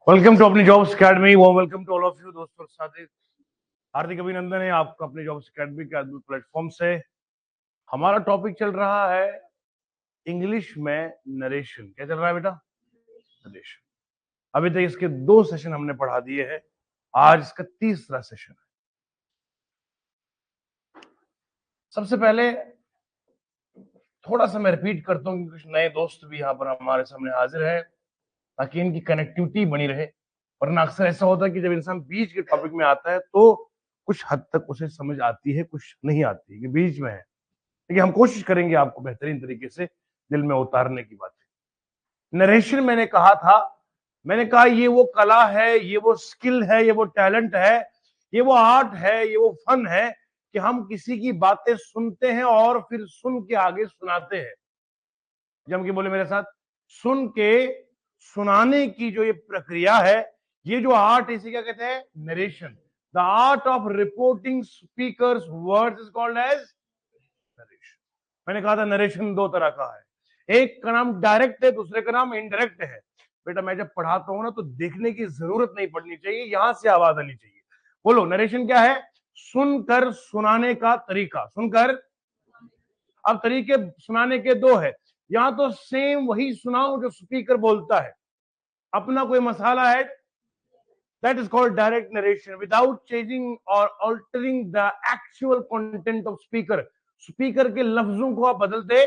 Welcome to अपनी jobs academy. वो welcome to all of you दोस्तों और साथी। हार्दिक अभिनंदन है आपका अपनी जॉब्स अकेडमी के अद्भुत प्लेटफॉर्म से। हमारा टॉपिक चल रहा है इंग्लिश में नरेशन। क्या चल रहा है बेटा? नरेशन। अभी तक इसके 2 सेशन हमने पढ़ा दिए हैं, आज इसका तीसरा सेशन है। सबसे पहले थोड़ा सा मैं रिपीट करता हूँ, कुछ नए दोस्त भी यहाँ पर हमारे सामने हाजिर है ताकि इनकी कनेक्टिविटी बनी रहे। वरना अक्सर ऐसा होता है कि जब इंसान बीच के टॉपिक में आता है तो कुछ हद तक उसे समझ आती है, कुछ नहीं आती है, कि बीच में है। लेकिन हम कोशिश करेंगे आपको बेहतरीन तरीके से दिल में उतारने की बातें। नरेशन मैंने कहा था, मैंने कहा ये वो कला है, ये वो स्किल है, ये वो टैलेंट है, ये वो आर्ट है, ये वो फन है कि हम किसी की बातें सुनते हैं और फिर सुन के आगे सुनाते हैं। जम के बोले मेरे साथ, सुन के सुनाने की जो ये प्रक्रिया है, ये जो आर्ट, इसे क्या कहते हैं? Narration. The art of reporting speakers words is called as narration. मैंने कहा था नरेशन 2 तरह का है, एक का नाम डायरेक्ट है, दूसरे का नाम इनडायरेक्ट है। बेटा मैं जब पढ़ाता हूं ना तो देखने की जरूरत नहीं पड़नी चाहिए, यहां से आवाज आनी चाहिए। बोलो नरेशन क्या है? सुनकर सुनाने का तरीका। सुनकर, अब तरीके सुनाने के 2 है। या तो सेम वही सुनाओ जो स्पीकर बोलता है, अपना कोई मसाला है, that is called direct narration without changing or altering the actual content of speaker। Speaker के लफ्जों को आप बदलते,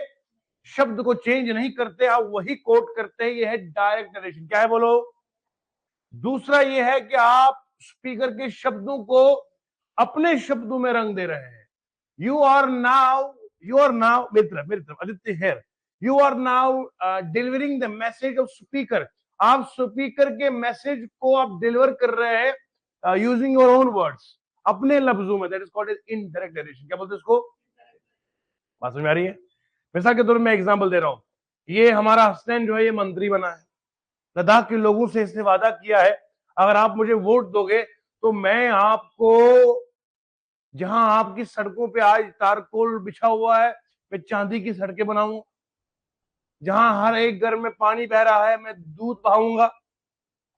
शब्द को चेंज नहीं करते, आप वही कोट करते हैं, ये है डायरेक्ट नरेशन। क्या है बोलो? दूसरा ये है कि आप स्पीकर के शब्दों को अपने शब्दों में रंग दे रहे हैं। यू आर नाउ मेरी तरफ Aditya here, you are now delivering the message of speaker. आप स्पीकर के मैसेज को आप डिलीवर कर रहे हैं यूजिंग योर ओन वर्ड्स, अपने लफ्जों में। That is called as indirect narration. क्या बोलते हैं इसको? बात समझ में आ रही है? मिसाल के तौर में एग्जांपल दे रहा हूं, ये हमारा हसनैन जो है ये मंत्री बना है, लद्दाख के लोगों से इसने वादा किया है अगर आप मुझे वोट दोगे तो मैं आपको, जहां आपकी सड़कों पे आज तारकोल बिछा हुआ है, मैं चांदी की सड़कें बनाऊंगा। जहां हर एक घर में पानी बह रहा है, मैं दूध बहाऊंगा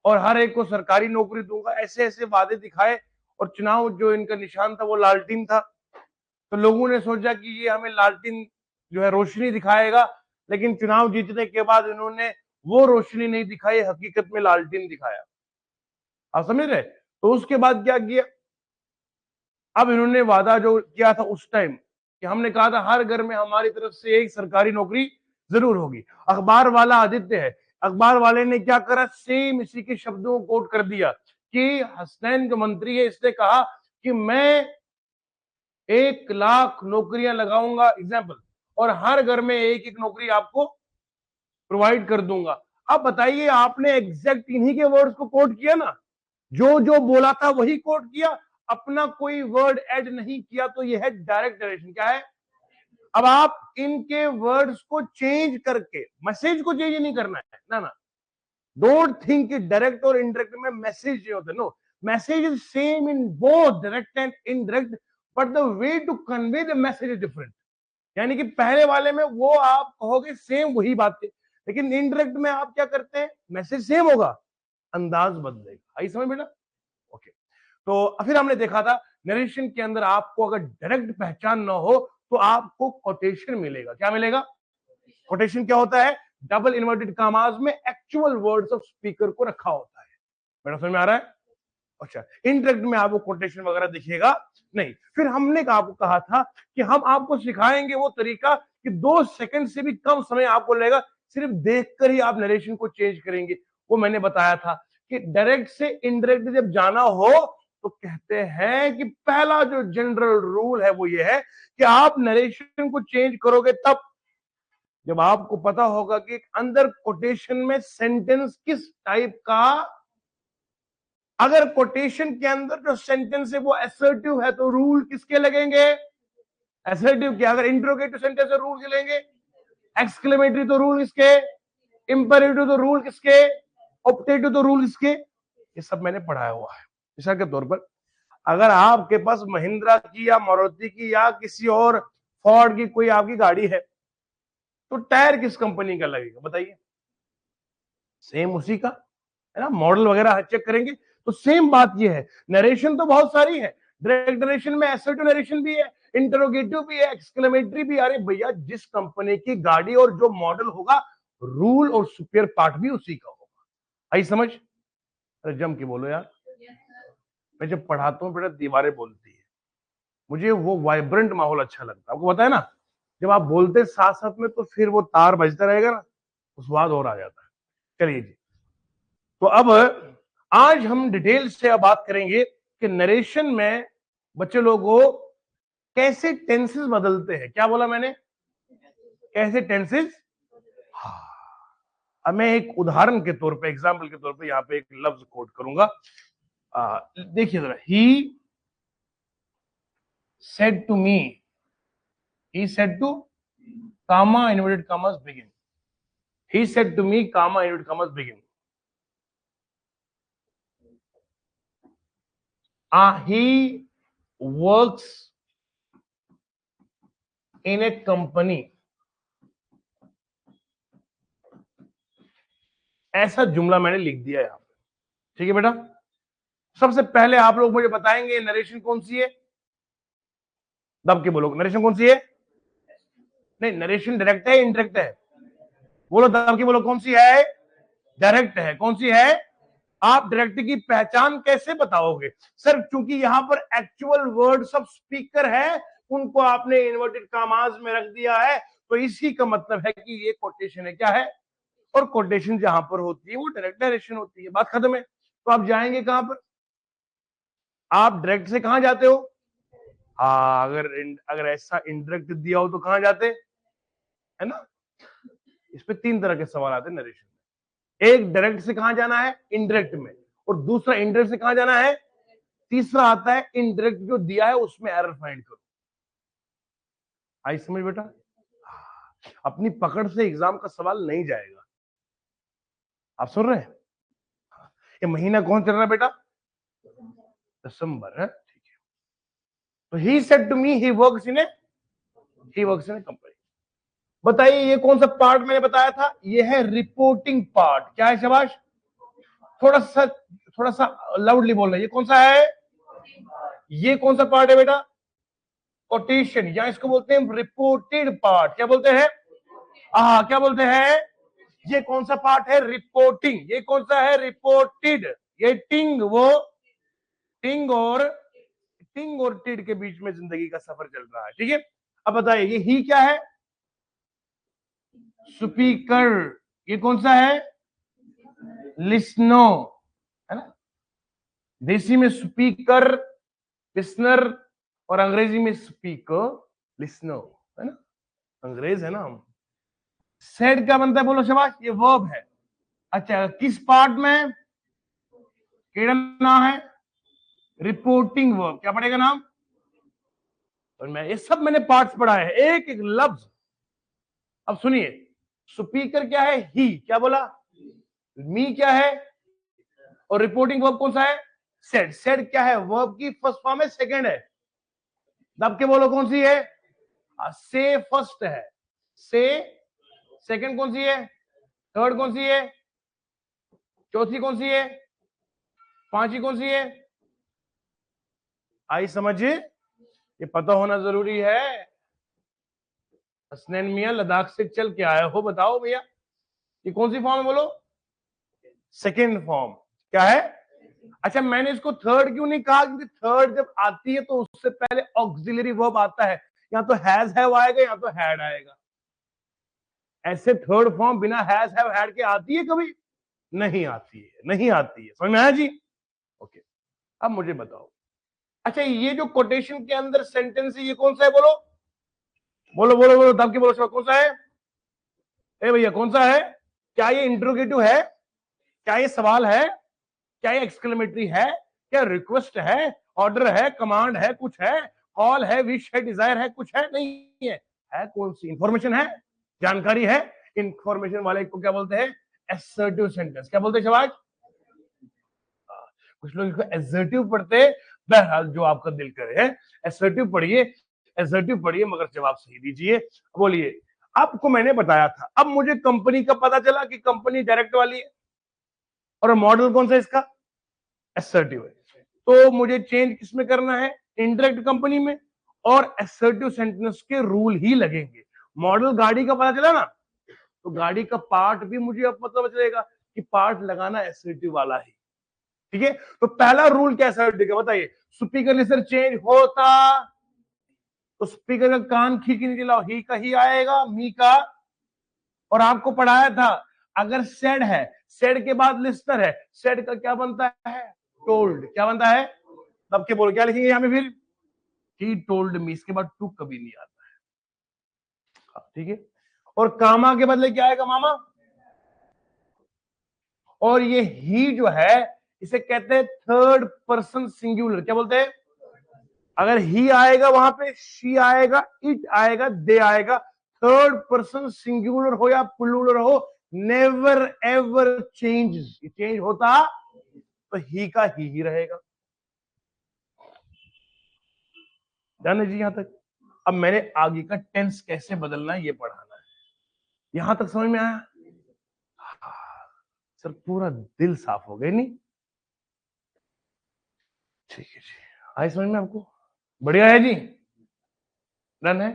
और हर एक को सरकारी नौकरी दूंगा। ऐसे ऐसे वादे दिखाए, और चुनाव जो इनका निशान था वो लालटीन था। तो लोगों ने सोचा कि ये हमें लालटीन जो है रोशनी दिखाएगा, लेकिन चुनाव जीतने के बाद इन्होंने वो रोशनी नहीं दिखाई, हकीकत में लालटीन दिखाया। आप समझ रहे? तो उसके बाद क्या किया? अब इन्होंने वादा जो किया था उस टाइम, कि हमने कहा था हर घर में हमारी तरफ से एक सरकारी नौकरी जरूर होगी। अखबार वाला आदित्य है, अखबार वाले ने क्या करा? सेम इसी के शब्दों को कोट कर दिया कि हसनैन जो मंत्री है इसने कहा कि मैं 1 लाख नौकरियां लगाऊंगा एग्जाम्पल, और हर घर में एक एक नौकरी आपको प्रोवाइड कर दूंगा। अब बताइए, आपने एग्जैक्ट इन्हीं के वर्ड्स को कोट किया ना, जो जो बोला था वही कोट किया, अपना कोई वर्ड ऐड नहीं किया। तो यह है डायरेक्ट नरेशन। क्या है? अब आप इनके वर्ड्स को चेंज करके, मैसेज को चेंज नहीं करना है ना ना। डोंट थिंक कि डायरेक्ट और इनडायरेक्ट में मैसेज होते, no, message is same in both direct and indirect, but the way to convey the message is different. यानी कि पहले वाले में वो आप कहोगे सेम वही बातें, लेकिन इनडायरेक्ट में आप क्या करते हैं? मैसेज सेम होगा, अंदाज बदलेगा। आई समझ बेटा? ओके। तो फिर हमने देखा था नरेशन के अंदर आपको अगर डायरेक्ट पहचान ना हो तो आपको कोटेशन मिलेगा। क्या मिलेगा? कोटेशन क्या होता है? डबल इन्वर्टेड कामाज में एक्चुअल वर्ड्स ऑफ स्पीकर को रखा होता है। मेरा समझ में आ रहा है? अच्छा, इनडायरेक्ट में आपको कोटेशन वगैरह दिखेगा नहीं। फिर हमने आपको कहा था कि हम आपको सिखाएंगे वो तरीका कि 2 सेकंड से भी कम समय आपको लगेगा, सिर्फ देखकर ही आप नरेशन को चेंज करेंगे। वो मैंने बताया था कि डायरेक्ट से इनडायरेक्ट जब जाना हो तो कहते हैं कि पहला जो जनरल रूल है वो ये है कि आप नरेशन को चेंज करोगे तब जब आपको पता होगा कि अंदर कोटेशन में सेंटेंस किस टाइप का। अगर कोटेशन के अंदर जो सेंटेंस है वो असर्टिव है तो रूल किसके लगेंगे? असर्टिव के। अगर इंट्रोगेटिव सेंटेंस है रूल के लेंगे, एक्सक्लेमेटरी तो रूल किसके, इंपेरेटिव तो रूल किसके, ऑप्टेटिव तो रूल किसके। ये सब मैंने पढ़ाया हुआ है। मिसाल के तौर पर अगर आपके पास महिंद्रा की या मारुति की या किसी और फोर्ड की कोई आपकी गाड़ी है तो टायर किस कंपनी का लगेगा बताइए? सेम उसी का। है ना, मॉडल वगैरह चेक करेंगे तो सेम बात ये है। नरेशन तो बहुत सारी है, डायरेक्ट नरेशन में असर्टिव नरेशन भी है, इंटरोगेटिव भी है, एक्सक्लेमेटरी भी। अरे भैया, जिस कंपनी की गाड़ी और जो मॉडल होगा, रूल और सुपेयर पार्ट भी उसी का होगा। आई समझ? अरे जम के बोलो यार। मैं जब पढ़ाता हूँ बेटा, दीवारें बोलती है, मुझे वो वाइब्रेंट माहौल अच्छा लगता है। आपको पता है ना, जब आप बोलते साथ साथ में तो फिर वो तार बजता रहेगा ना, उस स्वाद और आ जाता है। चलिए जी, तो अब आज हम डिटेल से अब बात करेंगे कि नरेशन में बच्चे लोगों कैसे टेंसेस बदलते हैं। क्या बोला मैंने? कैसे टेंसेस? हाँ। अब मैं एक उदाहरण के तौर पे, एग्जाम्पल के तौर पे यहां पे एक लफ्ज कोट करूंगा। देखिए जरा, he said to me, he said to, comma inverted commas begin, he said to me, comma inverted commas begin, he works in a company, ऐसा जुमला मैंने लिख दिया यहां पे। ठीक है बेटा, सबसे पहले आप लोग मुझे बताएंगे नरेशन कौन सी है? दब के बोलो, नरेशन कौन सी है? नहीं, नरेशन डायरेक्ट है इनडायरेक्ट है? बोलो, दब के बोलो, कौन सी है? डायरेक्ट है। कौन सी है? आप डायरेक्ट की पहचान कैसे बताओगे? सर क्योंकि यहां पर एक्चुअल वर्ड सब स्पीकर है, उनको आपने इन्वर्टेड कामाज में रख दिया है, तो इसी का मतलब है कि ये कोटेशन है। क्या है? और कोटेशन जहां पर होती है वो डायरेक्ट नरेशन होती है। बात खत्म है। तो आप जाएंगे कहां पर? आप डायरेक्ट से कहां जाते हो? हाँ, अगर ऐसा इनडायरेक्ट दिया हो तो कहां जाते? है ना? इस पे तीन तरह के सवाल आते हैं नरेशन में। एक, डायरेक्ट से कहां जाना है? इनडायरेक्ट में। और दूसरा, इनडायरेक्ट से कहां जाना है? तीसरा आता है, इनडायरेक्ट जो दिया है उसमें एरर फाइंड करो। आई समझ बेटा? अपनी पकड़ से एग्जाम का सवाल नहीं जाएगा। आप सुन रहे हैं? ये महीना कौन चल रहा है बेटा? दिसंबर है। ठीक है। तो he said to me, he works in a company. बताइए ये कौन सा पार्ट मैंने बताया था? ये है रिपोर्टिंग पार्ट। क्या है शाबाश? थोड़ा सा लाउडली बोल रहे, ये कौन सा है? ये कौन सा पार्ट है बेटा? कोटेशन, या इसको बोलते हैं रिपोर्टेड पार्ट। क्या बोलते हैं? क्या बोलते हैं? ये कौन सा पार्ट है? रिपोर्टिंग। ये कौन सा है? रिपोर्टेड। ये टिंग और टिड के बीच में जिंदगी का सफर चल रहा है। ठीक है, अब बताइए ये ही क्या है? स्पीकर। ये कौन सा है? लिसनो, है ना? देसी में स्पीकर, लिसनर, और अंग्रेजी में स्पीकर, लिसनो, है ना? अंग्रेज है ना हम। सेड क्या बनता है? बोलो शाबाश। ये वर्ब है। अच्छा, किस पार्ट में? केड़ा ना है? Reporting verb. क्या पड़ेगा नाम? और मैं ये सब मैंने पार्ट्स पढ़ा है, एक एक लफ्ज। अब सुनिए, स्पीकर क्या है? ही। क्या बोला? मी क्या है? और रिपोर्टिंग वर्ब कौन सा है? सेड। सेड क्या है? वर्ब की फर्स्ट फॉर्म है, सेकंड है? दब के बोलो कौन सी है? से फर्स्ट है, से सेकंड कौन सी है? थर्ड कौन सी है? चौथी कौन सी है? पांचवी कौन सी है? आई समझ? ये पता होना जरूरी है। हसनैन मियां लद्दाख से चल के आए हो, बताओ भैया ये कौन सी फॉर्म है? बोलो। Second form. क्या है? अच्छा, मैंने इसको थर्ड क्यों नहीं कहा? क्योंकि थर्ड जब आती है तो उससे पहले ऑक्सिलरी वर्ब आता है। या तो हैज हैव आएगा या तो हैड आएगा। ऐसे थर्ड फॉर्म बिना हैज हैव हैड के आती है कभी? नहीं आती है, नहीं आती है। समझ में आया जी? ओके, अब मुझे बताओ, अच्छा ये जो कोटेशन के अंदर सेंटेंस है ये कौन सा है? बोलो बोलो बोलो बोलो, दब के बोलो, कौन सा है? ए भैया कौन सा है? क्या ये इंट्रोगेटिव है? क्या ये सवाल है? क्या ये एक्सक्लेमेटरी है? क्या रिक्वेस्ट है? ऑर्डर है? कमांड है? कुछ है? कॉल है? विश है? डिजायर है? कुछ है? नहीं है। है कौन सी? इंफॉर्मेशन है, जानकारी है। इंफॉर्मेशन वाले को क्या बोलते हैं? Assertive sentence. क्या बोलते हैं शबाज? कुछ लोग इसको एसर्टिव पढ़ते हैं। बहरहाल जो आपका दिल करे, एसर्टिव पढ़िए, एसर्टिव पढ़िए, मगर जवाब सही दीजिए। बोलिए, आपको मैंने बताया था, अब मुझे कंपनी का पता चला कि कंपनी डायरेक्ट वाली है, और मॉडल कौन सा इसका, एसर्टिव है। तो मुझे चेंज किसमें करना है, इंडायरेक्ट कंपनी में, और एसर्टिव सेंटेंस के रूल ही लगेंगे। मॉडल गाड़ी का पता चला ना, तो गाड़ी का पार्ट भी मुझे अब मतलब चलेगा कि पार्ट लगाना एसर्टिव वाला ही, ठीक है। तो पहला रूल क्या एसर्टिव का बताइए, स्पीकर लिसनर चेंज होता, तो स्पीकर का कान खींच के नीचे लाओ, ही का ही आएगा, मी का। और आपको पढ़ाया था अगर सेड है, सेड के बाद लिस्टर है, सेड का क्या बनता है, टोल्ड। क्या बनता है, तब के बोलो क्या लिखेंगे यहां पे फिर, ही टोल्ड मी, इसके बाद टू कभी नहीं आता है, ठीक है। और कामा के बदले क्या आएगा, मामा। और ये ही जो है इसे कहते हैं थर्ड पर्सन सिंगुलर। क्या बोलते हैं, अगर ही आएगा वहां पे शी आएगा, इट आएगा, दे आएगा, थर्ड पर्सन सिंगुलर हो या प्लूरल हो, नेवर एवर चेंजेस। चेंज होता तो ही का ही रहेगा। ध्यान दीजिए यहां तक। अब मैंने आगे का टेंस कैसे बदलना है ये पढ़ाना है, यहां तक समझ में आया। सर पूरा दिल साफ हो गया नहीं, ठीक है जी, आई समझ में आपको, बढ़िया है जी, डन है।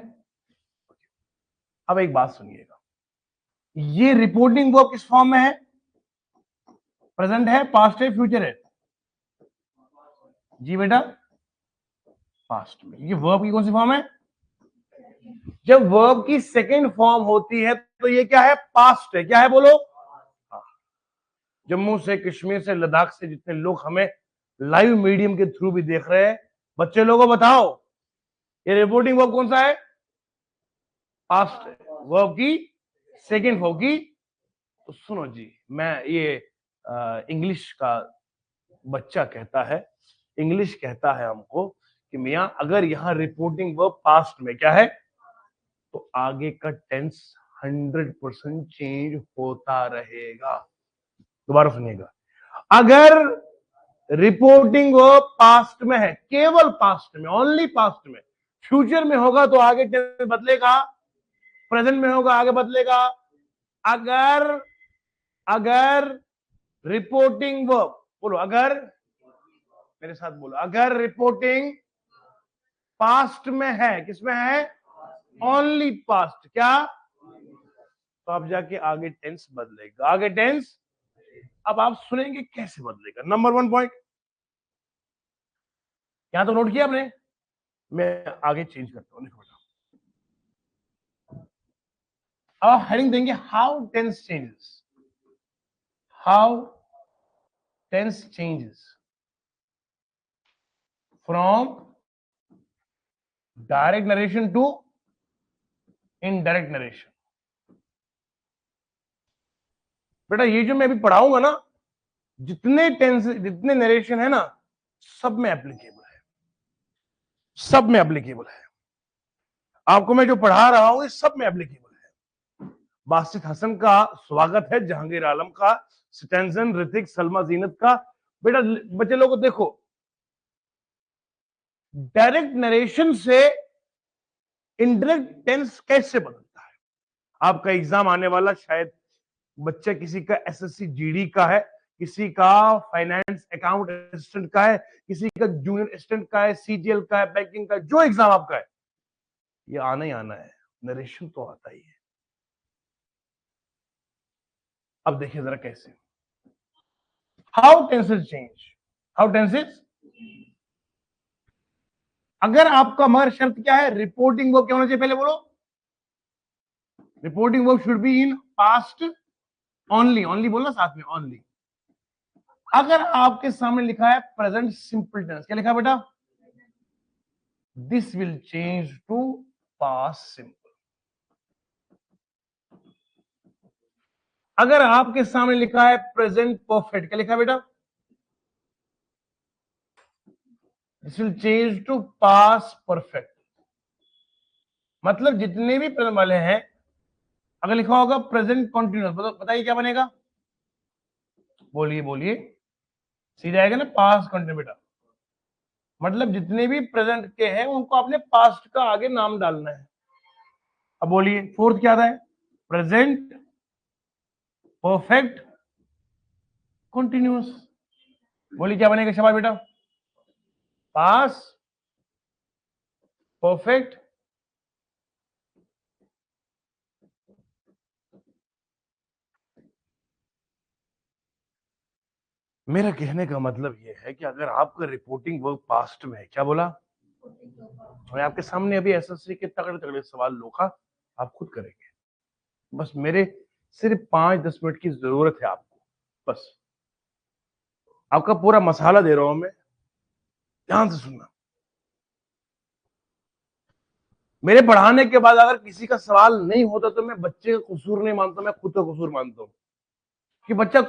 अब एक बात सुनिएगा, ये रिपोर्टिंग वर्ब किस फॉर्म में है, प्रेजेंट है, पास्ट है, फ्यूचर है, जी बेटा पास्ट में। ये वर्ब की कौन सी फॉर्म है, जब वर्ब की सेकेंड फॉर्म होती है तो ये क्या है, पास्ट है। क्या है बोलो, जम्मू से, कश्मीर से, लद्दाख से जितने लोग हमें लाइव मीडियम के थ्रू भी देख रहे हैं, बच्चे लोगों बताओ ये रिपोर्टिंग वर्ब कौन सा है, पास्ट है। वर्ब की सेकेंड फॉर्म की, तो सुनो जी, मैं ये इंग्लिश का बच्चा कहता है, इंग्लिश कहता है हमको कि मियां अगर यहां रिपोर्टिंग वर्ब पास्ट में क्या है, तो आगे का टेंस 100% चेंज होता रहेगा। दोबारा सुनिएगा, अगर रिपोर्टिंग वर्ब पास्ट में है, केवल पास्ट में, ओनली पास्ट में, फ्यूचर में होगा तो आगे टेंस बदलेगा, प्रेजेंट में होगा आगे बदलेगा। अगर अगर रिपोर्टिंग वर्ब, बोलो अगर, मेरे साथ बोलो, अगर रिपोर्टिंग पास्ट में है, किसमें है, ओनली पास्ट, क्या, तो आप जाके आगे टेंस बदलेगा, आगे टेंस। अब आप सुनेंगे कैसे बदलेगा। नंबर 1 पॉइंट यहां तो नोट किया आपने, मैं आगे चेंज करता हूं, लिखो। अब हेडिंग देंगे how tense changes, how tense changes from direct narration to indirect narration. बेटा ये जो मैं अभी पढ़ाऊंगा ना, जितने टेंस, जितने नरेशन है ना, सब में एप्लीकेबल है, सब में एप्लीकेबल है। आपको मैं जो पढ़ा रहा हूं ये सब में एप्लीकेबल है। बासित हसन का स्वागत है, जहांगीर आलम का, स्टेंसन, ऋतिक, सलमा जीनत का। बेटा बच्चे लोगों को देखो, डायरेक्ट नरेशन से इनडायरेक्ट टेंस कैसे बदलता है। आपका एग्जाम आने वाला, शायद बच्चा किसी का एसएससी जीडी का है, किसी का फाइनेंस अकाउंट असिस्टेंट का है, किसी का जूनियर असिस्टेंट का है, सीजीएल का है, बैंकिंग का, जो एग्जाम आपका है, ये आना ही आना है, नरेशन तो आता ही है। अब देखिए जरा कैसे, how tenses change, how tenses. अगर आपका मगर शर्त क्या है, रिपोर्टिंग वर्ब क्या होना चाहिए, पहले बोलो, reporting verb should be in past only, only बोलना साथ में, ओनली। अगर आपके सामने लिखा है प्रेजेंट सिंपल टेंस, क्या लिखा है बेटा, this will change to past simple. अगर आपके सामने लिखा है प्रेजेंट परफेक्ट, क्या लिखा है बेटा, this will change to past perfect. मतलब जितने भी प्रेजेंट वाले हैं, अगर लिखा होगा प्रेजेंट कॉन्टिन्यूअस, बताइए क्या बनेगा, बोलिए बोलिए, सीधा आएगा ना, पास्ट कंटिन्यू बेटा। मतलब जितने भी प्रेजेंट के हैं उनको आपने पास्ट का आगे नाम डालना है। अब बोलिए फोर्थ क्या था, प्रेजेंट परफेक्ट कंटिन्यूअस। बोली क्या बनेगा शाबाश बेटा? पास परफेक्ट मेरा कहने का मतलब यह है कि अगर आपका रिपोर्टिंग वर्क पास्ट में है, क्या बोला? मैं आपके सामने अभी एसएससी के तगड़े तगड़े सवाल लूंगा, आप खुद करेंगे। बस मेरे सिर्फ 5-10 मिनट की जरूरत है आपको, बस आपका पूरा मसाला दे रहा हूं मैं, ध्यान से सुनना। मेरे पढ़ाने के बाद अगर किसी का सवाल नहीं होता तो मैं बच्चे का कसूर नहीं मानता, मैं खुद का कसूर मानता हूं कि बच्चा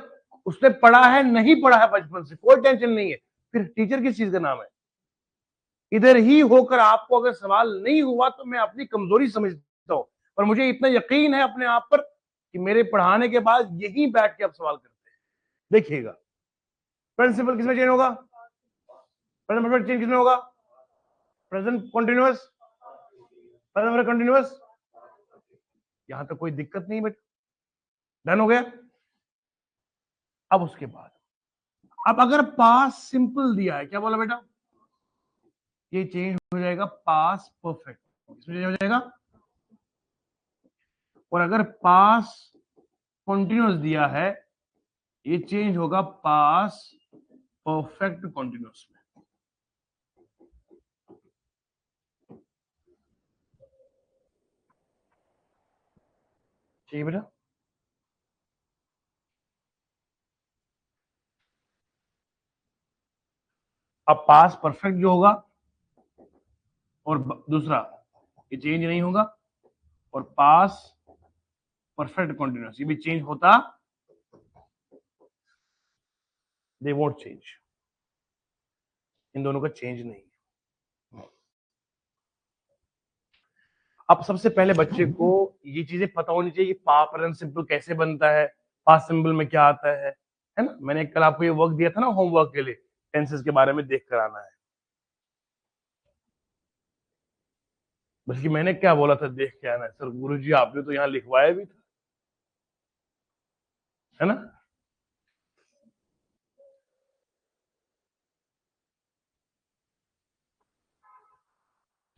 उसने पढ़ा है नहीं पढ़ा है बचपन से, कोई टेंशन नहीं है, फिर टीचर किस चीज का नाम है? इधर ही होकर आपको अगर सवाल नहीं हुआ तो मैं अपनी कमजोरी समझता हूं, पर मुझे इतना यकीन है अपने आप पर कि मेरे पढ़ाने के बाद यही बैठ के आप सवाल करते हैं। देखिएगा प्रिंसिपल किसमें चेंज होगा? प्रेजेंट चेंज किसमें होगा? Present continuous, present continuous. यहां तक कोई दिक्कत नहीं बेटा, डन हो गया। अब उसके बाद अब अगर पास सिंपल दिया है, क्या बोला बेटा? ये चेंज हो जाएगा पास परफेक्ट, इसमें चेंज हो जाएगा। और अगर पास कंटिन्यूअस दिया है, ये चेंज होगा पास परफेक्ट कंटिन्यूअस में। ठीक है बेटा। अब पास परफेक्ट जो होगा और दूसरा ये चेंज नहीं होगा, और पास परफेक्ट कंटिन्यूअस ये भी चेंज होता, दे वोंट चेंज, इन दोनों का चेंज नहीं। अब सबसे पहले बच्चे को ये चीजें पता होनी चाहिए कि प्रेजेंट सिंपल कैसे बनता है, पास्ट सिंपल में क्या आता है ना? मैंने कल आपको ये वर्क दिया था ना होमवर्क के लिए, टेंसेस के बारे में देख कर आना है। बल्कि मैंने क्या बोला था देख के आना है? सर गुरुजी आपने तो यहाँ लिखवाया भी था, है ना?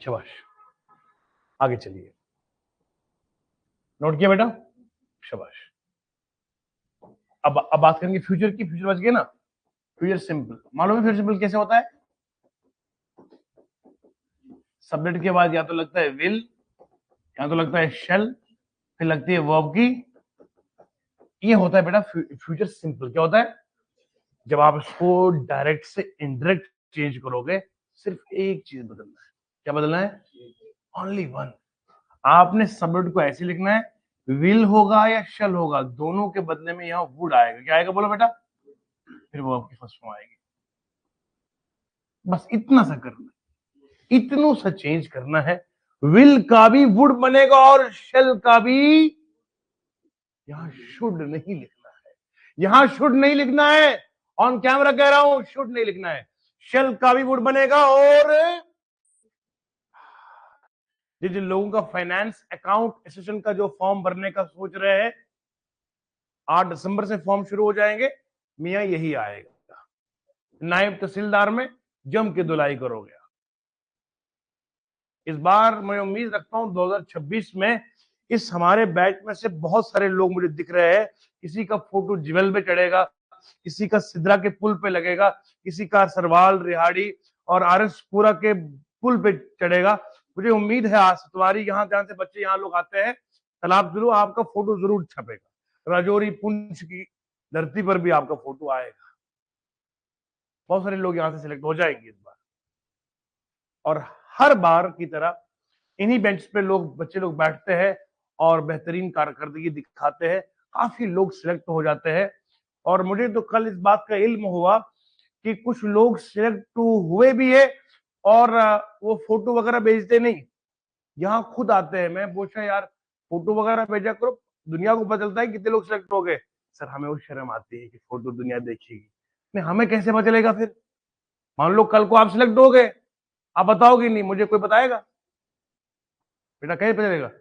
शाबाश, आगे चलिए। नोट किया बेटा? शाबाश। अब बात करेंगे फ्यूचर की। फ्यूचर बच गए ना? फ्यूचर सिंपल मालूम है? फ्यूचर सिंपल कैसे होता है? सब्जेक्ट के बाद या तो लगता है विल, या तो लगता है शेल, फिर लगती है वर्ब की। ये होता है बेटा फ्यूचर सिंपल। क्या होता है? जब आप इसको डायरेक्ट से इनडायरेक्ट चेंज करोगे, सिर्फ एक चीज बदलना है। क्या बदलना है? Only one. आपने सब्जेक्ट को ऐसे लिखना है, विल होगा या शल होगा, दोनों के बदले में यहाँ वुड आएगा। क्या आएगा बोलो बेटा? फिर वो आपकी फर्स्ट फॉर्म आएगी। बस इतना सा करना है, इतनों सा चेंज करना है। विल का भी वुड बनेगा और शल का भी। यहां शुड नहीं लिखना है, यहां शुड नहीं लिखना है, ऑन कैमरा कह रहा हूं, शुड नहीं लिखना है। शल का भी वुड बनेगा। और जिन लोगों का फाइनेंस अकाउंट असिस्टेंट का जो फॉर्म भरने का सोच रहे हैं, 8 दिसंबर से फॉर्म शुरू हो जाएंगे, मियां यही आएगा। नायब तहसीलदार में जम के धुलाई करोगे। इस बार मैं उम्मीद रखता हूं 2026 में इस हमारे बैच में से बहुत सारे लोग मुझे दिख रहे हैं। किसी का फोटो जिवल पे चढ़ेगा, किसी का सिद्रा के पुल पे लगेगा, किसी का सरवाल रिहाड़ी और आरएस पुरा के पुल पे चढ़ेगा। मुझे उम्मीद है आज तुम्हारी यहाँ ध्यान से बच्चे यहाँ लोग आते हैं, तालाब जरूर आपका फोटो जरूर छपेगा। राजौरी पुंछ की धरती पर भी आपका फोटो आएगा। बहुत सारे लोग यहाँ से सिलेक्ट हो जाएंगे इस बार। और हर बार की तरह इन्हीं बेंच पे लोग बच्चे लोग बैठते हैं और बेहतरीन कारकर्दगी दिखाते हैं। काफी लोग सिलेक्ट हो जाते हैं। और मुझे तो कल इस बात का इल्म हुआ कि कुछ लोग सिलेक्ट हुए भी है और वो फोटो वगैरह भेजते नहीं, यहाँ खुद आते हैं। मैं पूछा यार फोटो वगैरह भेजा करो, दुनिया को पता चलता है कितने लोग सिलेक्ट हो गए। सर हमें वो शर्म आती है कि फोटो दुनिया देखेगी। नहीं, हमें कैसे पता चलेगा फिर? मान लो कल को आप सिलेक्ट हो गए, आप बताओगे नहीं, मुझे कोई बताएगा? बेटा कैसे पता चलेगा?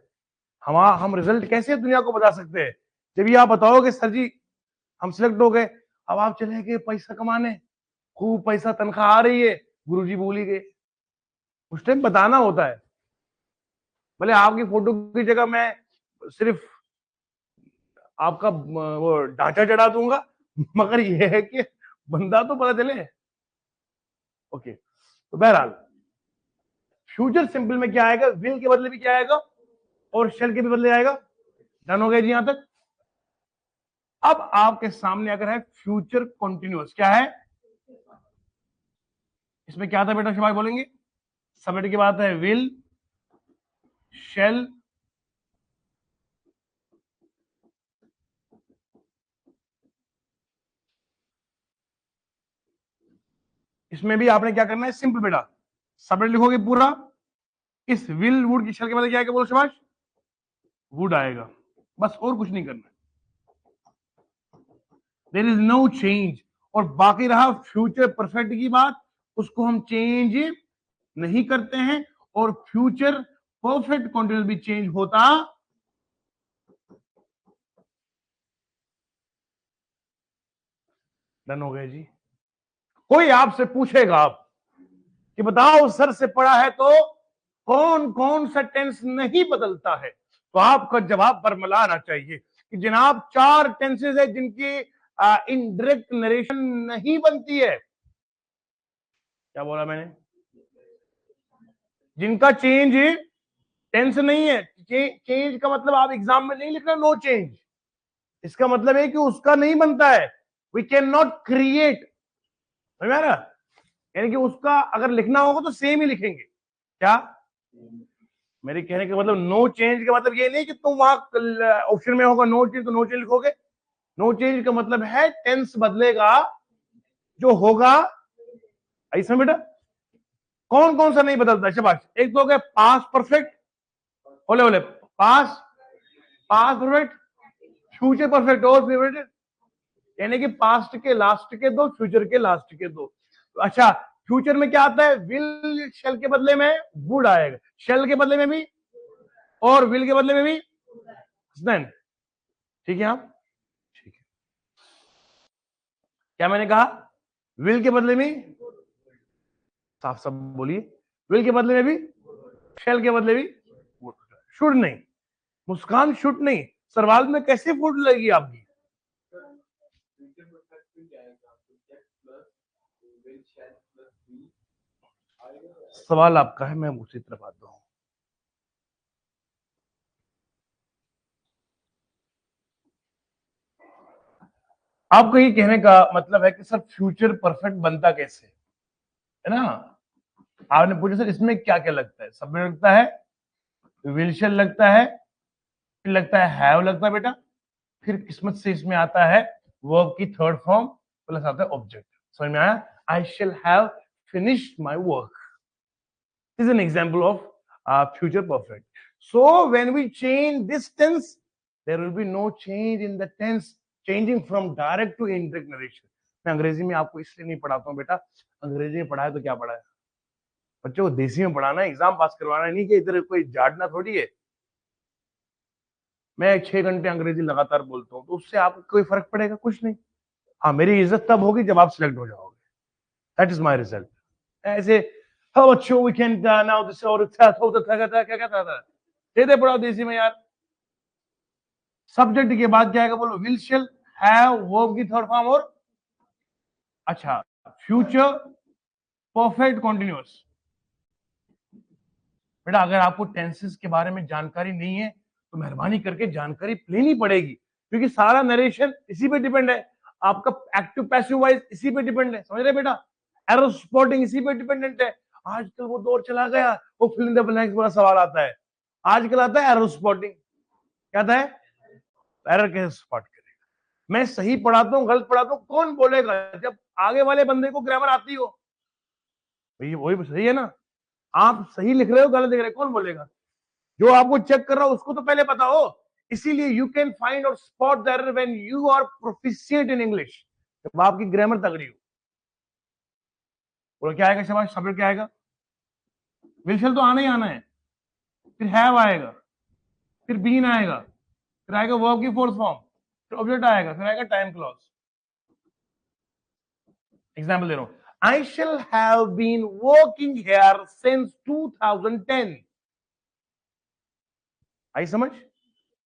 हम रिजल्ट कैसे दुनिया को बता सकते हैं? जब ये आप बताओगे सर जी हम सिलेक्ट हो गए, अब आप चले गए पैसा कमाने, खूब पैसा तनख्वाह आ रही है, गुरुजी भूल ही गए। उस टाइम बताना होता है। भले आपकी फोटो की जगह मैं सिर्फ आपका वो ढांचा चढ़ा दूंगा, मगर ये है कि बंदा तो पता चले। ओके, तो बहरहाल फ्यूचर सिंपल में क्या आएगा, विल के बदले भी क्या आएगा और शेल के भी बदले आएगा। डन हो गया जी यहां तक। अब आपके सामने अगर है फ्यूचर कंटिन्यूअस, क्या है इसमें, क्या था बेटा शिवाय बोलेंगे। सब्जेक्ट की बात है विल, शेल, इसमें भी आपने क्या करना है, सिंपल बेटा सब्जेक्ट लिखोगे पूरा, इस विल वुड की शेल के बदले क्या आएगा बोलो शिवाश, वुड आएगा, बस और कुछ नहीं करना। There is no change. और बाकी रहा फ्यूचर परफेक्ट की बात, उसको हम चेंज नहीं करते हैं, और फ्यूचर परफेक्ट कंटिन्यूअस भी चेंज होता। डन हो गए जी। कोई आपसे पूछेगा आप कि बताओ सर से पढ़ा है तो कौन कौन सा टेंस नहीं बदलता है, तो आपका जवाब बरमला आना चाहिए कि जनाब 4 टेंसेस है जिनकी इनडायरेक्ट नरेशन नहीं बनती है। क्या बोला मैंने, जिनका चेंज टेंस नहीं है। चेंज का मतलब आप एग्जाम में नहीं लिख रहे नो चेंज, इसका मतलब है कि उसका नहीं बनता है, वी कैन नॉट क्रिएट, समझ में, यानी कि उसका अगर लिखना होगा तो सेम ही लिखेंगे। क्या मेरे कहने का मतलब, नो चेंज का मतलब ये नहीं कि तुम वहां ऑप्शन में होगा नो चेंज तो नो चेंज लिखोगे। नो चेंज का मतलब है टेंस बदलेगा, जो होगा ऐसा बेटा। कौन कौन सा नहीं बदलता, शाबाश। एक तो हो गया पास परफेक्ट, बोले बोले पास, पास परफेक्ट, फ्यूचर परफेक्ट और फेवरेट, यानी कि पास्ट के लास्ट के दो, फ्यूचर के लास्ट के दो। अच्छा, फ्यूचर में क्या आता है, विल शेल के बदले में वुड आएगा, शेल के बदले में भी और विल के बदले में भी देन। ठीक है आप, ठीक है। क्या मैंने कहा, विल के बदले में, साफ साफ बोलिए, विल के बदले में भी, शेल के बदले भी, शुड नहीं। मुस्कान शुड नहीं, सवाल में कैसे फूट लगी आपकी। सवाल आपका है, मैं उसी तरफ आता हूं। आपको ये कहने का मतलब है कि सर फ्यूचर परफेक्ट बनता कैसे है ना। आपने पूछा सर इसमें क्या क्या लगता है, सब में लगता है, विल शेल लगता है, फिर लगता है हैव लगता है बेटा, फिर किस्मत से इसमें आता है वर्ब की थर्ड फॉर्म प्लस आता है ऑब्जेक्ट। समझ में आया, I shall have finished my work is an example of future perfect. So when we change this tense, there will be no change in the tense, changing from direct to indirect narration. मैं अंग्रेजी में आपको इसलिए नहीं पढ़ाता हूँ बेटा, अंग्रेजी में पढ़ाया तो क्या पढ़ा है, बच्चों को देसी में पढ़ाना है, एग्जाम पास करवाना नहीं कि इधर कोई झाड़ना थोड़ी है। मैं 6 घंटे अंग्रेजी लगातार बोलता हूँ तो उससे आपको कोई फर्क पड़ेगा, कुछ नहीं। हाँ, मेरी इज्जत तब होगी जब आप सिलेक्ट हो जाओगे, दैट इज माई रिजल्ट। ऐसे हाँ बच्चों वीकेंड नाउ दिस और क्या कहता था, दे दे पढ़ाओ देसी में यार। सब्जेक्ट के बाद क्या आएगा बोलो, विल शेल हैव वर्ब की थर्ड फॉर्म और अच्छा फ्यूचर परफेक्ट कंटीन्यूअस। बेटा अगर आपको टेंसेस के बारे में जानकारी नहीं है तो मेहरबानी करके जानकारी लेनी पड़ेगी, क्योंकि सारा नरेशन इसी पे डिपेंड है, आपका एक्टिव पैसिव वाइज इसी पे डिपेंड है, समझ रहे बेटा, एरो स्पॉटिंग इसी पे डिपेंडेंट है। आजकल वो दौर चला गया, वो फिल इन द ब्लैंक्स वाला सवाल आता है, आजकल आता है एरो स्पॉटिंग। क्या था है, एरर कैसे स्पॉट करेगा। मैं सही पढ़ाता हूँ गलत पढ़ाता हूँ कौन बोलेगा, जब आगे वाले बंदे को ग्रामर आती हो, वही सही है ना। आप सही लिख रहे हो गलत लिख रहे हो कौन बोलेगा, जो आपको चेक कर रहा हो उसको तो पहले पता हो। इसीलिए यू कैन फाइंड और spot the error when you are proficient in English, जब आपकी ग्रामर तगड़ी हो। बोलो क्या आएगा शाबाश, शब्द क्या आएगा, विल तो आना ही आना है, फिर हैव आएगा, फिर बीन आएगा, फिर आएगा वर्ब की फोर्थ फॉर्म, फिर ऑब्जेक्ट आएगा, फिर आएगा टाइम क्लॉज। एग्जाम्पल दे रहा हूं, I shall have been working here since 2010. आई समझ?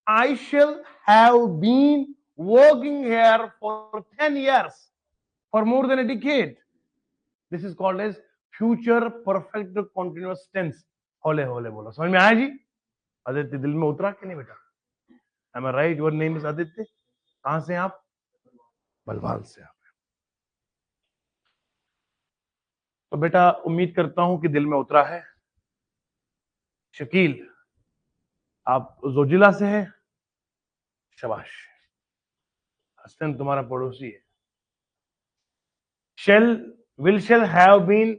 I shall have been working here for 10 years, for more than a decade. This is called as future perfect continuous tense. होले होले बोलो, समझ में आया जी? आदित्य दिल में उतरा कि नहीं बेटा? Am I right? Your name is Aditya. कहां से आप? बलवाल से आप. तो बेटा उम्मीद करता हूं कि दिल में उतरा है. शकील, आप जोजिला से हैं? शाबाश. हसन तुम्हारा पड़ोसी है. Shall, will shall have been,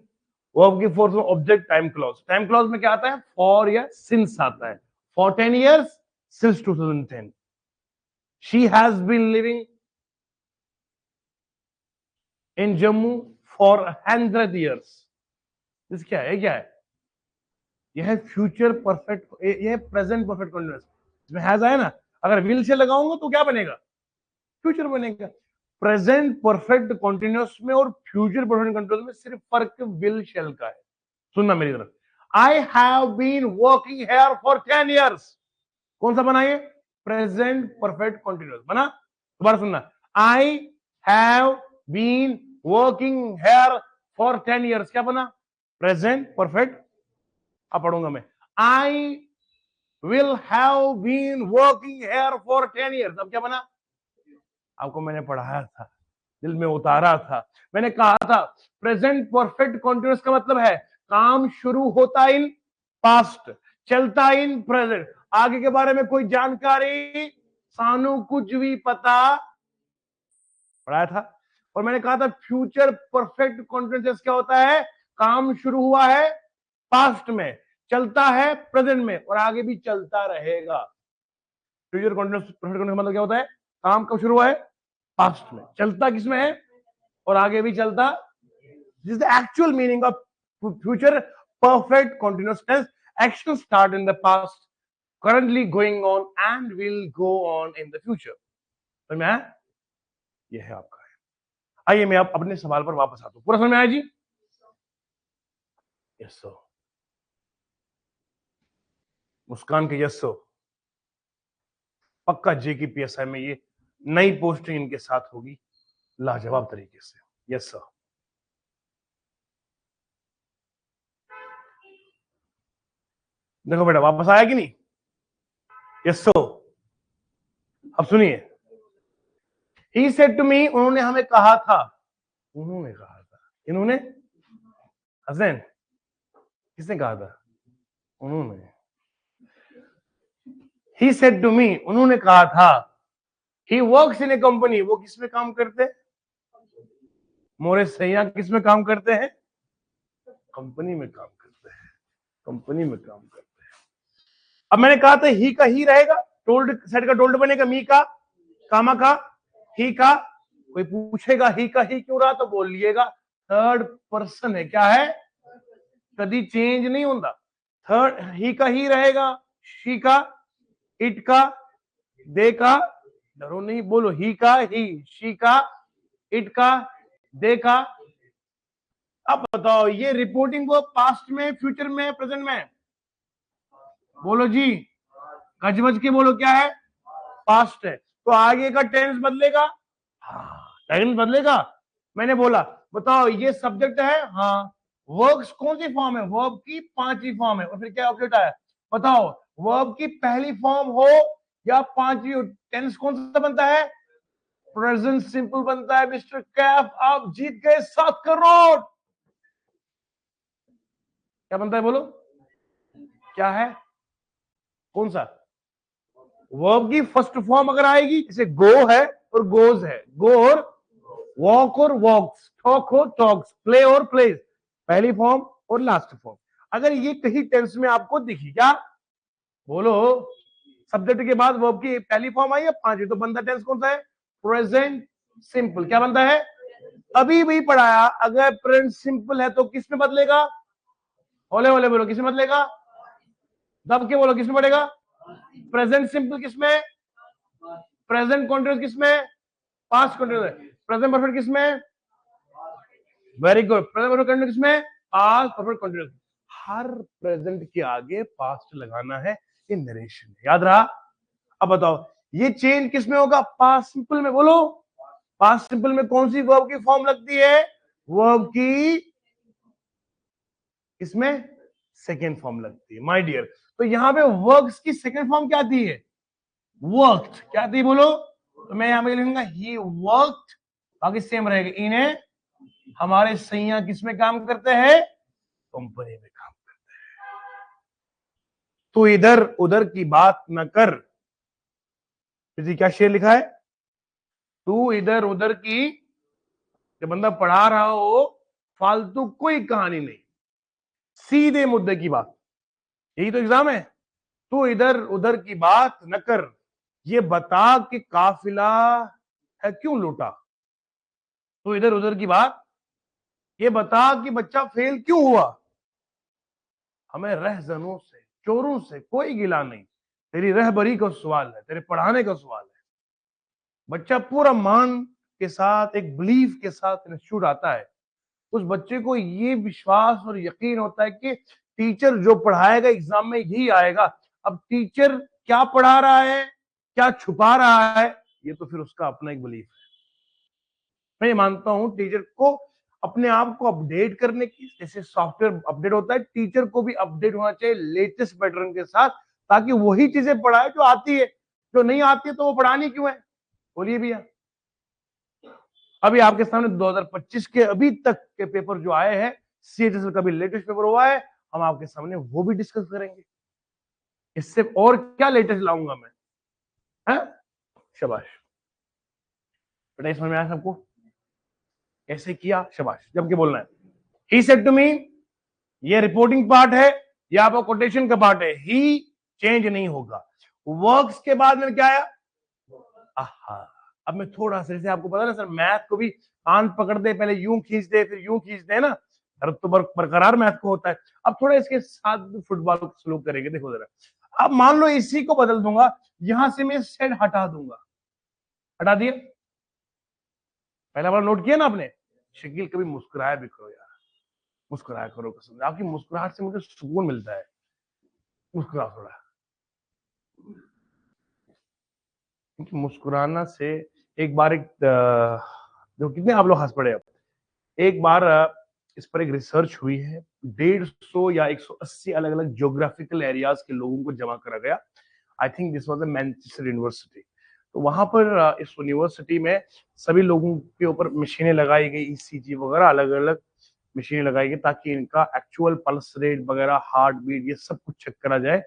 verb की फोर्स में object time clause. Time clause में क्या आता है? फॉर या सिंस आता है. For 10 years, since 2010. She has been living in Jammu for 100 years. This क्या है? क्या है? यह है फ्यूचर परफेक्ट, यह है प्रेजेंट परफेक्ट कंटिन्यूअस. इसमें हैज आया ना, अगर विल से लगाऊंगा तो क्या बनेगा? फ्यूचर बनेगा. प्रेजेंट परफेक्ट कंटिन्यूअस में और फ्यूचर परफेक्ट कंटिन्यूअस में सिर्फ फर्क विल शेल का है. सुनना मेरी तरफ. I have been working here for 10 years. कौन सा बना ये? प्रेजेंट परफेक्ट कंटिन्यूअस बना. दोबारा सुनना. I have been working here for 10 years. क्या बना? Present perfect. अब पढ़ूंगा मैं. I will have been working here for 10 years. अब क्या बना? आपको मैंने पढ़ाया था, दिल में उतारा था. मैंने कहा था प्रेजेंट परफेक्ट कंटिन्यूअस का मतलब है काम शुरू होता इन पास्ट, चलता इन प्रेजेंट. आगे के बारे में कोई जानकारी सानू कुछ भी पता पढ़ाया था. और मैंने कहा था फ्यूचर परफेक्ट कंटिन्यूअस क्या होता है? काम शुरू हुआ है पास्ट में, चलता है प्रेजेंट में और आगे भी चलता रहेगा. फ्यूचर कंटिन्यूअस परफेक्ट कंटिन्यूअस मतलब क्या होता है? काम कब शुरू हुआ है? पास्ट में, चलता किसमें है और आगे भी चलता. This is the actual meaning of future perfect continuous tense. Action start in the past, currently going on and will go on in the future. समझ में आया? ये है आपका. आइए मैं आप अपने सवाल पर वापस आता हूं. पूरा समझ में आया जी? Yes sir. मुस्कान के यस सर. पक्का जेके पीएसआई में ये नई पोस्टिंग इनके साथ होगी लाजवाब तरीके से. Yes sir. देखो बेटा वापस आया कि नहीं? Yes sir. अब सुनिए. ही सेड टू मी, उन्होंने हमें कहा था. उन्होंने कहा था. इन्होंने? हसन, किसने कहा था? उन्होंने. ही सेड टू मी, उन्होंने कहा था. ही वर्क्स इन ए कंपनी, वो किसमें काम करते हैं? मोरे सैया किसमें काम करते हैं? कंपनी में काम करते हैं. कंपनी में काम करते हैं. अब मैंने कहा था ही का ही रहेगा, टोल्ड सेड का टोल्ड बनेगा, मी का कामा का ही का. कोई पूछेगा ही का ही क्यों रहा तो बोलिएगा थर्ड पर्सन है. क्या है? कभी चेंज नहीं होता. थर्ड ही का ही रहेगा, शी का, इट का, दे का. डरो नहीं, बोलो ही का ही, शी का, इट का, दे का. अब बताओ ये रिपोर्टिंग वो पास्ट में, फ्यूचर में, प्रेजेंट में? बोलो जी, गजबज के बोलो. क्या है? पास्ट है. तो आगे का टेंस बदलेगा. हाँ, टेंस बदलेगा. मैंने बोला बताओ ये सब्जेक्ट है. हाँ. वर्ब्स कौन सी फॉर्म है? वर्ब की 5वीं फॉर्म है. और फिर क्या ऑब्जेक्ट आया? बताओ वर्ब की पहली फॉर्म हो या 5वीं. टेंस कौन सा बनता है? प्रेजेंट सिंपल बनता है. मिस्टर कैफ आप जीत गए 7 करोड़. क्या बनता है बोलो? क्या है? कौन सा? वर्ब की फर्स्ट फॉर्म अगर आएगी, जैसे गो है और गोज है, गो और वॉक और वॉक्स, टॉक और टॉक्स, प्ले और प्लेज, पहली फॉर्म और लास्ट फॉर्म. अगर ये कहीं टेंस में आपको दिखी, क्या बोलो? सब्जेक्ट के बाद वर्ब की पहली फॉर्म आई है 5वीं, तो बनता टेंस कौन सा है? Present simple. क्या बनता है? अभी भी पढ़ाया. अगर प्रेजेंट सिंपल है तो किस में बदलेगा? होले होले बोलो, किस में बदलेगा? दब के बोलो, किस में बढ़ेगा? प्रेजेंट सिंपल किसमें? प्रेजेंट कॉन्टिन्यूअस किसमें? Past continuous. प्रेजेंट परफेक्ट किसमें? Very good. Present perfect continuous में पास्ट परफेक्ट कंटिन्यूस, हर प्रेजेंट के आगे पास्ट लगाना है, ये नरेशन है, याद रहा। अब बताओ ये चेंज किस में होगा? पास्ट सिंपल में। बोलो पास्ट सिंपल में कौन सी वर्ब की फॉर्म लगती है? वर्ब की इसमें सेकेंड फॉर्म लगती है माय डियर। तो यहां पे वर्क्स की सेकेंड फॉर्म क्या आती है? वर्कड। क्या आती है बोलो? तो मैं यहां पे लिखूंगा ही वर्कड, बाकी सेम रहेगा। इन्हें हमारे सैया किसमें काम करते हैं? कंपनी में काम करते हैं। तो इधर उधर की बात न कर, क्या शेर लिखा है? तू इधर उधर की, जब बंदा पढ़ा रहा हो फालतू कोई कहानी नहीं, सीधे मुद्दे की बात। यही तो एग्जाम है। तू इधर उधर की बात न कर, ये बता कि काफिला है क्यों लूटा। तू इधर उधर की बात, ये बता कि बच्चा फेल क्यों हुआ। हमें रहजनों से चोरों से कोई गिला नहीं, तेरी रहबरी का सवाल है, तेरे पढ़ाने का सवाल है। बच्चा पूरा मान के साथ, एक बिलीफ के साथ इंस्टीट्यूट आता है, उस बच्चे को ये विश्वास और यकीन होता है कि टीचर जो पढ़ाएगा एग्जाम में यही आएगा। अब टीचर क्या पढ़ा रहा है, क्या छुपा रहा है, ये तो फिर उसका अपना एक बिलीफ है। मैं ये मानता हूं टीचर को अपने आप को अपडेट करने की, जैसे सॉफ्टवेयर अपडेट होता है, टीचर को भी अपडेट होना चाहिए लेटेस्ट पैटर्न के साथ, ताकि वही चीजें पढ़ाए जो आती है। जो नहीं आती है तो वो पढ़ानी क्यों है? बोलिए भैया। अभी आपके सामने 2025 के अभी तक के पेपर जो आए हैं, सीएचएसएल का भी लेटेस्ट पेपर हुआ है, हम आपके सामने वो भी डिस्कस करेंगे। इससे और क्या लेटेस्ट लाऊंगा मैं? है शाबाश बेटा, समझ में आया सबको? कैसे किया? शाबाश, जम के बोलना है। ही सेड टू मी, ये रिपोर्टिंग पार्ट है, ये आपका कोटेशन का पार्ट है। ही चेंज नहीं होगा। वर्क्स के बाद में क्या आया? आहा। अब मैं थोड़ा सा, जैसे आपको पता ना सर, मैथ को भी कान पकड़ दे, पहले यूं खींच दे फिर यूं खींच दे ना, दर्द तो बरकरार मैथ को होता है। अब थोड़ा इसके साथ फुटबॉल को स्लोप करेंगे, देखो जरा। अब मान लो इसी को बदल दूंगा, यहां से मैं सेड हटा दूंगा। हटा दिया? पहला बार नोट किया ना आपने? शकील कभी मुस्कुराया भी करो यार, मुस्कुराया करो, कसम आपकी मुस्कुराहट से मुझे सुकून मिलता है। मुस्कुराओ थोड़ा, क्योंकि मुस्कुराना से एक बार, जो कितने आप लोग हंस पड़े अब। एक बार इस पर एक रिसर्च हुई है, 150 या 180 अलग अलग ज्योग्राफिकल एरियाज के लोगों को जमा करा गया। I think this was a Manchester university. तो वहां पर इस यूनिवर्सिटी में सभी लोगों के ऊपर मशीनें लगाई गई, ईसीजी वगैरह अलग अलग मशीनें लगाई गई, ताकि इनका एक्चुअल पल्स रेट वगैरह, हार्ट बीट, ये सब कुछ चेक करा जाए।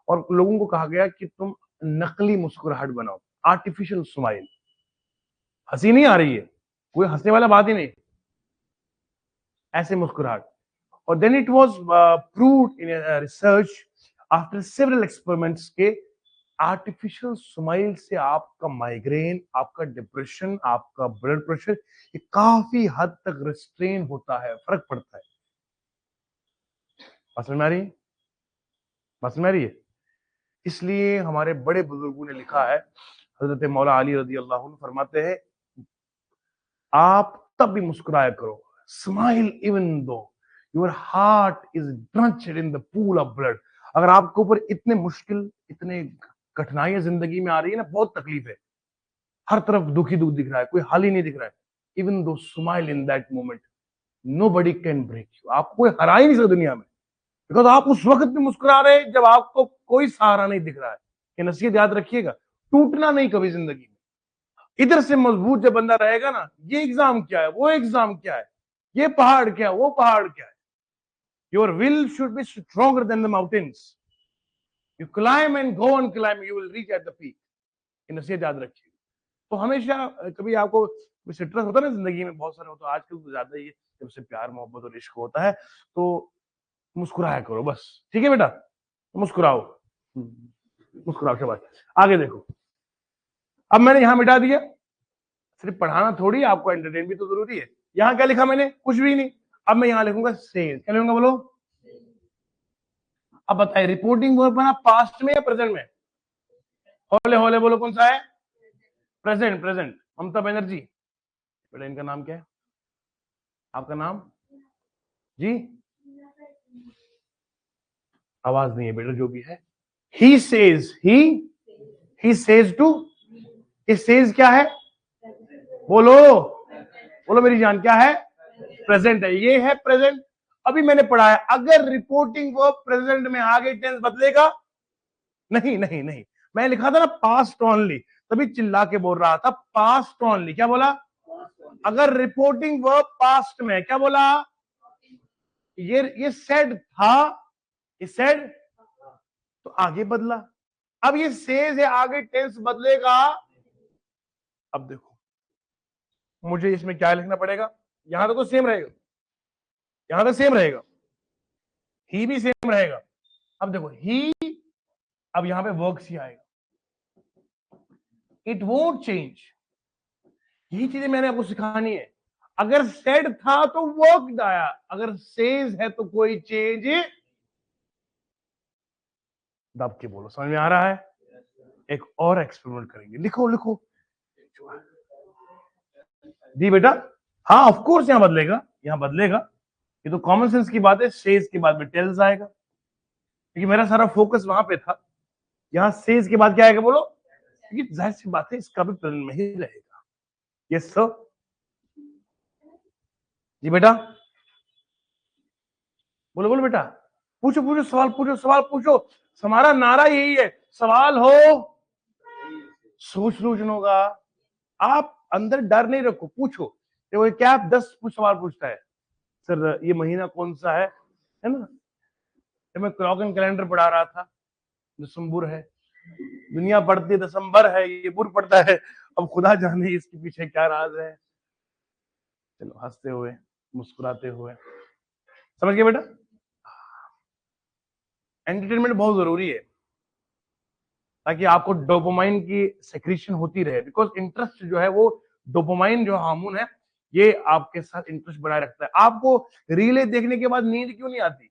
और लोगों को कहा गया कि तुम नकली मुस्कुराहट बनाओ, आर्टिफिशियल स्माइल। हंसी नहीं आ रही है, कोई हंसने वाला बात ही नहीं, ऐसे मुस्कुराहट। और then it was proved in research after several experiments के आर्टिफिशियल स्माइल से आपका माइग्रेन, आपका डिप्रेशन, आपका ब्लड प्रेशर, ये काफी हद तक रिस्ट्रेन होता है, फर्क पड़ता है। समझ में आ रही है? समझ में आ रही है? इसलिए हमारे बड़े बुजुर्गों ने लिखा है, हजरत मौला अली रजी अल्लाह अन्हु फरमाते हैं, आप तब भी मुस्कुराया करो, smile even though your heart is drenched in the pool of blood. अगर आपके ऊपर इतने मुश्किल, इतने कठिनाइयां जिंदगी में आ रही है ना, बहुत तकलीफ है, हर तरफ दुखी दुख दिख रहा है, कोई हल ही नहीं दिख रहा है, even though smile in that moment, nobody can break you. आपको कोई हरा ही नहीं सकता दुनिया में, बिकॉज आप उस वक्त भी मुस्कुरा रहे हैं जब आपको कोई सहारा नहीं दिख रहा है। ये नसीहत याद रखिएगा, टूटना नहीं कभी जिंदगी में। इधर से मजबूत जब बंदा रहेगा ना, ये एग्जाम क्या है, वो एग्जाम क्या है, ये पहाड़ क्या है, वो पहाड़ क्या है, your will should be stronger than the mountains. You climb and go on climb, you will reach at the peak. ये नसीहत याद रखिए। तो हमेशा कभी आपको स्ट्रेस होता है ना जिंदगी में, बहुत सारे होता है, आजकल तो ज्यादा ही है, जब से प्यार मोहब्बत और इश्क होता है, तो मुस्कुराया करो बस। ठीक है बेटा, मुस्कुराओ, मुस्कुराओ, शाबाश। आगे देखो, अब मैंने यहां मिटा दिया, सिर्फ पढ़ाना थोड़ी, आपको एंटरटेन भी तो जरूरी है। यहां क्या लिखा मैंने? कुछ भी नहीं। अब मैं यहां लिखूंगा सेल। क्या लिखूंगा बोलो? अब बताइए, रिपोर्टिंग वर्ब बना पास्ट में या प्रेजेंट में? होले होले बोलो, कौन सा है? प्रेजेंट। प्रेजेंट। ममता बनर्जी, बेटा इनका नाम क्या है? आपका नाम जी? आवाज नहीं है बेटा, जो भी है। He says, he says to, ये सेज क्या है? बोलो बोलो मेरी जान, क्या है? प्रेजेंट है, ये है प्रेजेंट। अभी मैंने पढ़ा है, अगर रिपोर्टिंग वर्ब प्रेजेंट में आगे टेंस बदलेगा, नहीं नहीं नहीं, मैं लिखा था ना पास्ट ओनली, तभी चिल्ला के बोल रहा था पास्ट ओनली। क्या बोला? अगर रिपोर्टिंग वर्ब पास्ट में, क्या बोला? ये सेड था, ये सेड, तो आगे बदला। अब ये सेज है, आगे टेंस बदलेगा। अब देखो, मुझे इसमें क्या लिखना पड़ेगा? यहां तक तो सेम रहेगा, यहां तक सेम रहेगा, ही भी सेम रहेगा। अब देखो ही, अब यहां पे वर्क्स ही आएगा, इट वोंट चेंज। यही चीजें मैंने आपको सिखानी है। अगर सेड था तो वर्कड आया, अगर सेज है तो कोई चेंज। दब के बोलो, समझ में आ रहा है? एक और एक्सपेरिमेंट करेंगे, लिखो लिखो जी बेटा। हाँ ऑफ कोर्स यहां बदलेगा, यहां बदलेगा, ये तो कॉमन सेंस की बात है। सेज के बाद में टेल्स आएगा, क्योंकि मेरा सारा फोकस वहां पे था। यहां सेज के बाद क्या आएगा बोलो? क्योंकि जाहिर सी बात है इसका भी प्रेजेंट में ही रहेगा। यस सर जी बेटा, बोलो बोलो बेटा, पूछो पूछो सवाल, पूछो सवाल पूछो। हमारा नारा यही है, सवाल हो सोल्यूशन होगा। आप अंदर डर नहीं रखो, पूछो। देखो क्या 10 सवाल पूछता है, सर ये महीना कौन सा है ना? जब मैं क्लॉक एंड कैलेंडर पढ़ा रहा था, दिसंबर है, दुनिया पढ़ती है दिसंबर है, ये बुर पड़ता है। अब खुदा जाने इसके पीछे क्या राज है। चलो हंसते हुए मुस्कुराते हुए, समझ गए बेटा? एंटरटेनमेंट बहुत जरूरी है, ताकि आपको डोपामाइन की सेक्रीशन होती रहे। बिकॉज इंटरेस्ट जो है वो, डोपामाइन जो हार्मोन है, ये आपके साथ इंटरेस्ट बनाए रखता है। आपको रीलें देखने के बाद नींद क्यों नहीं आती?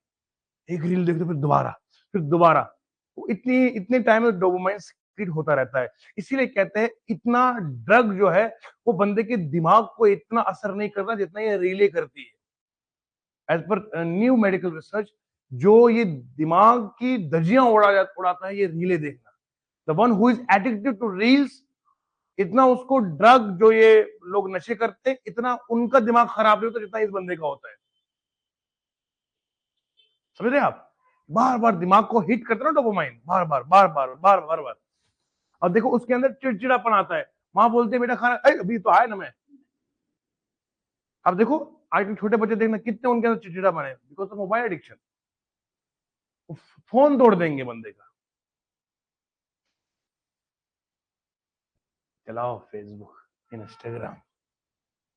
एक रील देखते फिर दोबारा, फिर दोबारा, तो इतनी इतने टाइम में डोपामाइन सीक्रेट होता रहता है। इसीलिए कहते हैं इतना ड्रग जो है वो बंदे के दिमाग को इतना असर नहीं करता जितना ये रीले करती है। As per new medical research, जो ये दिमाग की धज्जियां उड़ाता है ये रीले देखना। The one who is addicted to reels, इतना उसको ड्रग जो ये लोग नशे करते हैं, इतना उनका दिमाग खराब नहीं होता जितना इस बंदे का होता है। समझ रहे आप? बार बार दिमाग को हिट करते ना डोपामाइन, बार बार बार बार बार बार बार। और देखो उसके अंदर चिड़चिड़ापन आता है। माँ बोलते हैं बेटा खाना, अभी तो आया ना मैं। अब देखो आज के छोटे बच्चे देखना कितने उनके अंदर चिड़चिड़ापन है, because of mobile addiction. Phone तोड़ देंगे बंदे का। चलाओ फेसबुक, इंस्टाग्राम,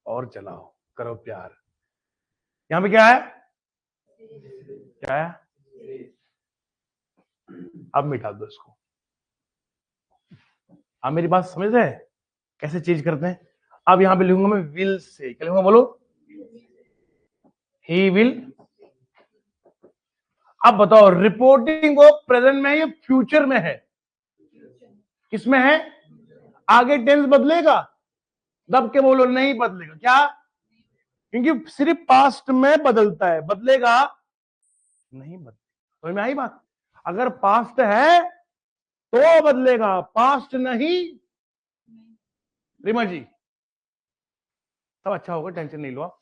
और चलाओ, करो प्यार। यहाँ पे क्या है? क्या है? अब मिटा दो इसको। आप मेरी बात समझ रहे हैं कैसे चेंज करते हैं? अब यहां पे लिखूंगा मैं विल से, क्या लिखूंगा बोलो? He will. अब बताओ रिपोर्टिंग वो प्रेजेंट में है या फ्यूचर में है? किसमें है? आगे टेंस बदलेगा? दब के बोलो, नहीं बदलेगा। क्या? क्योंकि सिर्फ पास्ट में बदलता है, बदलेगा नहीं बदलेगा। समझ में आई बात? अगर पास्ट है तो बदलेगा, पास्ट नहीं। रीमा जी सब अच्छा होगा, टेंशन नहीं लो आप।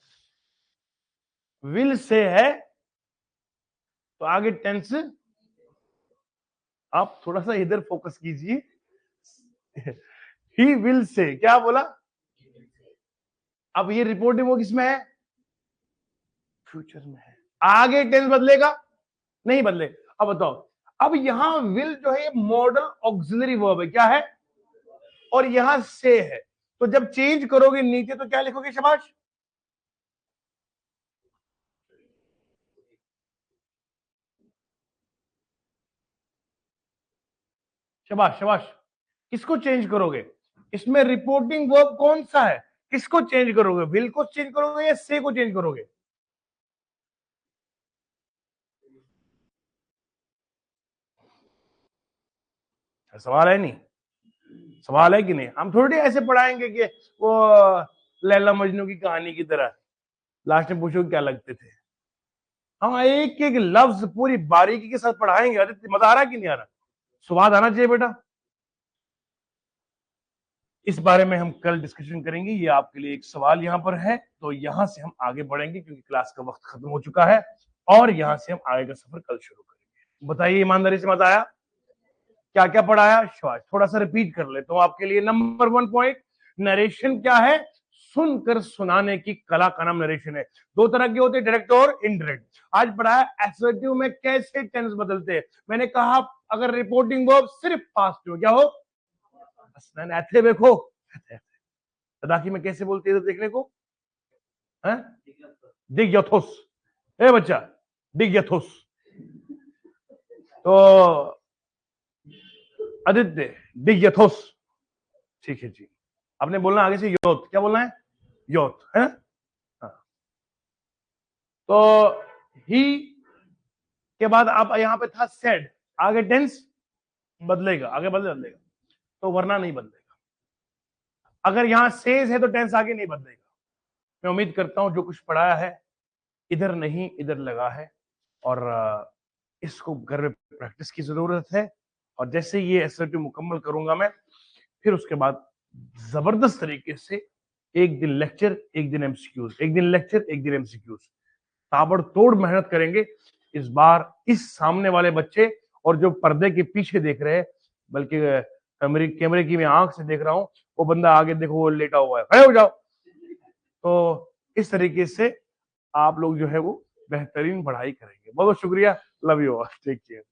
विल से है तो आगे टेंस, आप थोड़ा सा इधर फोकस कीजिए। ही विल से क्या बोला? अब ये रिपोर्टिंग वो किसमें है? फ्यूचर में है। आगे टेंस बदलेगा? नहीं बदले। अब बताओ, अब यहां विल जो है ये मॉडल ऑक्सिलरी वर्ब है, क्या है? और यहां से है, तो जब चेंज करोगे नीचे तो क्या लिखोगे? शाबाश। शाबाश शाबाश। किसको चेंज करोगे? इसमें रिपोर्टिंग वर्ब कौन सा है? किसको चेंज करोगे? विल को चेंज करोगे या से को चेंज करोगे? सवाल है नहीं? सवाल है कि नहीं? हम थोड़ी ऐसे पढ़ाएंगे कि वो लैला मजनू की कहानी की तरह, लास्ट में पूछो क्या लगते थे। हम एक एक लफ्ज पूरी बारीकी के साथ पढ़ाएंगे। आदित्य मजा आ रहा है कि नहीं आ रहा? स्वाद आना चाहिए बेटा। इस बारे में हम कल डिस्कशन करेंगे। ये आपके लिए एक सवाल यहाँ पर है, तो यहां से हम आगे बढ़ेंगे क्योंकि क्लास का वक्त खत्म हो चुका है और यहां से हम आगे का सफर कल शुरू करेंगे। बताइए ईमानदारी से मजा आया? क्या क्या पढ़ाया? शाबाश। थोड़ा सा रिपीट कर लेता हूं आपके लिए। नंबर 1 पॉइंट, नरेशन क्या है? सुनकर सुनाने की कला का नाम नरेशन है। दो तरह के होते हैं, डायरेक्ट और इनडायरेक्ट। आज पढ़ाया असर्टिव में कैसे टेंस बदलते हैं। मैंने कहा अगर रिपोर्टिंग वर्ब सिर्फ पास्ट हो, क्या हो? ऐथे देखो, लद्दाखी में कैसे बोलते हैं देखने को है? डिग्यथोस। ए बच्चा, डिग्यथोस। तो आदित्य डिग्यथोस, ठीक है जी। आपने बोलना आगे से योत। क्या बोलना है? योत है। हाँ। तो ही के बाद आप यहाँ पे था सेड, आगे टेंस बदलेगा, आगे बदलेगा, तो वरना नहीं बदलेगा। अगर यहाँ सेज है तो टेंस आगे नहीं बदलेगा। मैं उम्मीद करता हूं जो कुछ पढ़ाया है इधर नहीं इधर लगा है, और इसको घर में प्रैक्टिस की जरूरत है। और जैसे ये असर्टिव मुकम्मल करूंगा मैं, फिर उसके बाद जबरदस्त तरीके से एक दिन लेक्चर एक दिन एमसीक्यूज, एक दिन लेक्चर एक दिन एमसीक्यूज, ताबड़तोड़ मेहनत करेंगे इस बार। इस सामने वाले बच्चे और जो पर्दे के पीछे देख रहे हैं, बल्कि कैमरे की मैं आंख से देख रहा हूं, वो बंदा आगे देखो वो लेटा हुआ है, खड़े हो जाओ। तो इस तरीके से आप लोग जो है वो बेहतरीन पढ़ाई करेंगे। बहुत बहुत शुक्रिया। Love you all, take care.